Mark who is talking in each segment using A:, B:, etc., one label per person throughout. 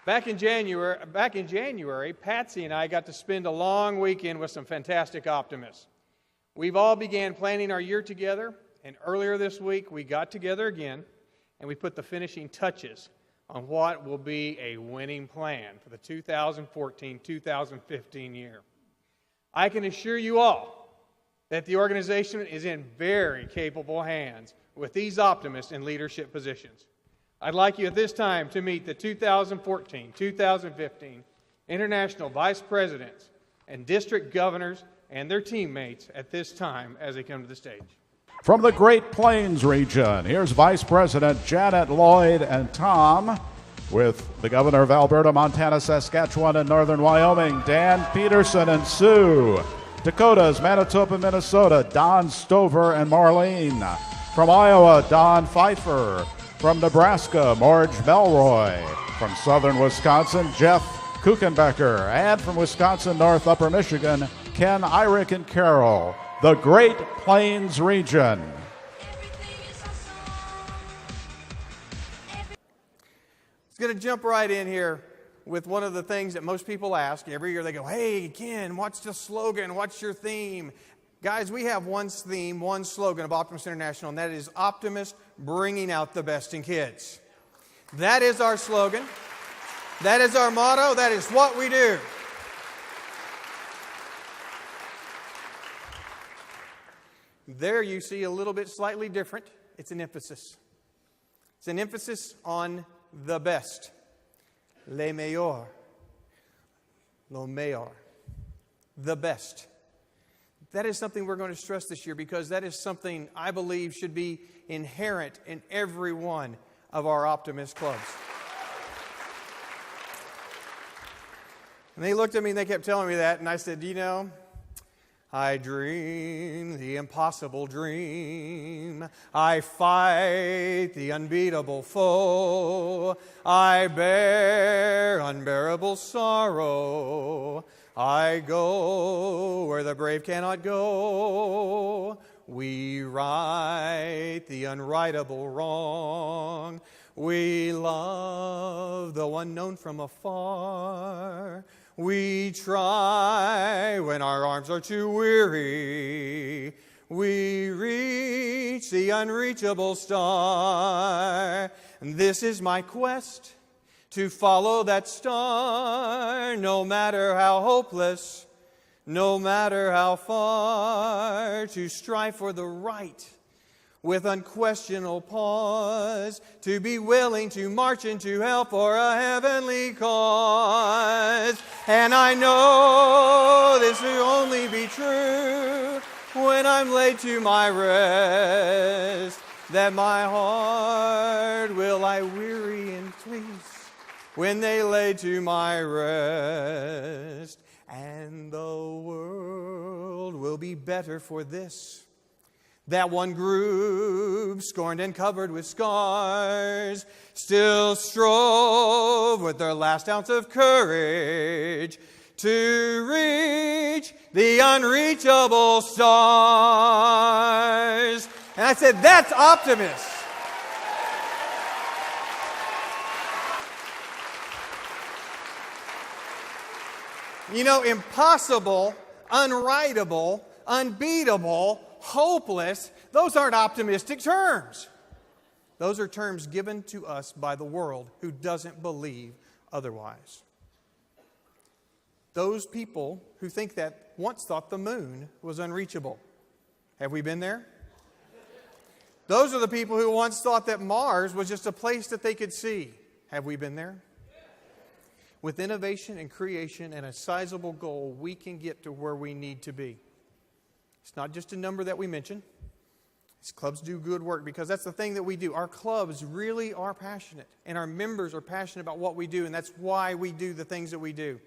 A: Back in January, Patsy and I got to spend a long weekend with some fantastic optimists. We've all began planning our year together, and earlier this week we got together again, and we put the finishing touches on what will be a winning plan for the 2014-2015 year. I can assure you all that the organization is in very capable hands with these optimists in leadership positions. I'd like you at this time to meet the 2014-2015 International Vice Presidents and District Governors and their teammates at this time as they come to the stage.
B: From the Great Plains region, here's Vice President Janet Lloyd and Tom, with the Governor of Alberta, Montana, Saskatchewan, and Northern Wyoming, Dan Peterson and Sue. Dakotas, Manitoba, Minnesota, Don Stover and Marlene. From Iowa, Don Pfeiffer. From Nebraska, Marge Melroy. From southern Wisconsin, Jeff Kuchenbecker. And from Wisconsin, North Upper Michigan, Ken Eyrich and Carroll. The Great Plains region.
A: It's going to jump right in here with one of the things that most people ask. Every year they go, "Hey, Ken, what's the slogan? What's your theme?" Guys, we have one theme, one slogan of Optimist International, and that is Optimist bringing out the best in kids. That is our slogan. That is our motto. That is what we do. There you see a little bit slightly different. It's an emphasis. It's an emphasis on the best. Le meilleur. Lo meilleur. The best. That is something we're going to stress this year because that is something I believe should be inherent in every one of our Optimist clubs. And they looked at me and they kept telling me that, and I said, I dream the impossible dream. I fight the unbeatable foe. I bear unbearable sorrow. I go where the brave cannot go. We right the unrightable wrong. We love the one known from afar. We try when our arms are too weary. We reach the unreachable star. And this is my quest, to follow that star, no matter how hopeless, no matter how far, to strive for the right with unquestionable pause, to be willing to march into hell for a heavenly cause. And I know this will only be true when I'm laid to my rest, that my heart will lie weary in peace when they lay to my rest. And the world will be better for this, that one group, scorned and covered with scars, still strove with their last ounce of courage to reach the unreachable stars. And I said, that's Optimist. Impossible, unwritable, unbeatable, hopeless, those aren't optimistic terms. Those are terms given to us by the world who doesn't believe otherwise. Those people who think that once thought the moon was unreachable. Have we been there? Those are the people who once thought that Mars was just a place that they could see. Have we been there? With innovation and creation and a sizable goal, we can get to where we need to be. It's not just a number that we mention. These clubs do good work because that's the thing that we do. Our clubs really are passionate, and our members are passionate about what we do, and that's why we do the things that we do.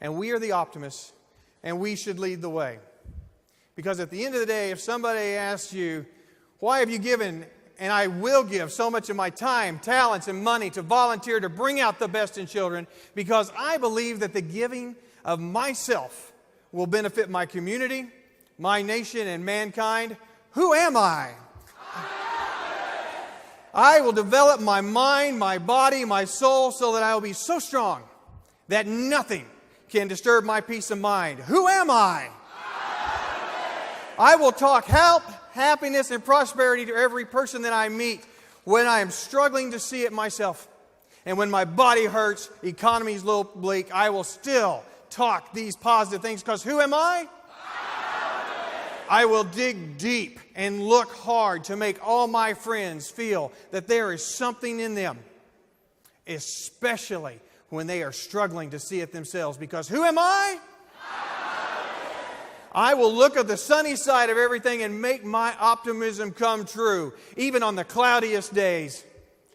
A: And we are the optimists, and we should lead the way. Because at the end of the day, if somebody asks you, why have you given, and I will give so much of my time, talents, and money to volunteer to bring out the best in children, because I believe that the giving of myself will benefit my community, my nation, and mankind. Who am I? I will develop my mind, my body, my soul so that I will be so strong that nothing can disturb my peace of mind. Who am I? I will talk health, happiness, and prosperity to every person that I meet when I am struggling to see it myself. And when my body hurts, economy's a little bleak, I will still talk these positive things because who am I? I will dig deep and look hard to make all my friends feel that there is something in them, especially when they are struggling to see it themselves. Because who am I? I will look at the sunny side of everything and make my optimism come true, even on the cloudiest days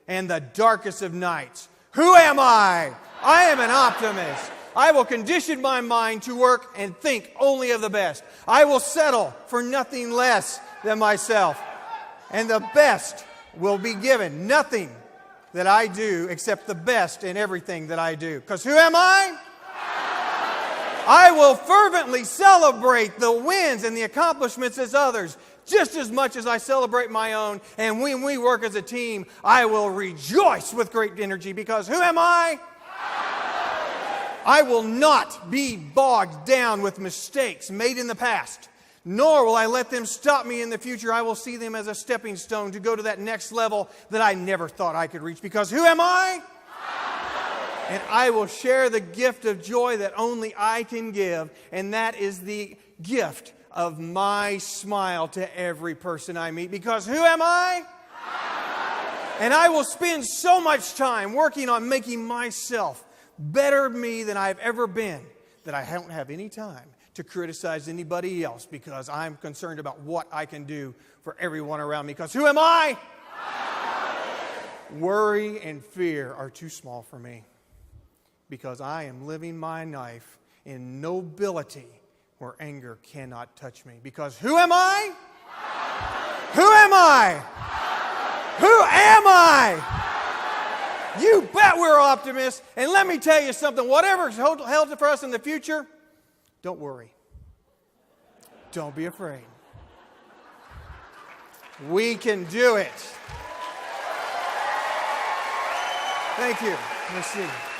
A: and the darkest of nights. Who am I? I am an optimist. I will condition my mind to work and think only of the best. I will settle for nothing less than myself. And the best will be given. Nothing that I do except the best in everything that I do. Because who am I? I will fervently celebrate the wins and the accomplishments as others, just as much as I celebrate my own. And when we work as a team, I will rejoice with great energy because who am I? I will not be bogged down with mistakes made in the past, nor will I let them stop me in the future. I will see them as a stepping stone to go to that next level that I never thought I could reach. Because who am I? And I will share the gift of joy that only I can give, and that is the gift of my smile to every person I meet. Because who am I? And I will spend so much time working on making myself better me than I've ever been, that I don't have any time to criticize anybody else because I'm concerned about what I can do for everyone around me. Because who am I? Worry and fear are too small for me because I am living my life in nobility where anger cannot touch me. Because who am I? Who am I? Who am I? You bet we're optimists. And let me tell you something. Whatever's held for us in the future, don't worry. Don't be afraid. We can do it. Thank you. Merci.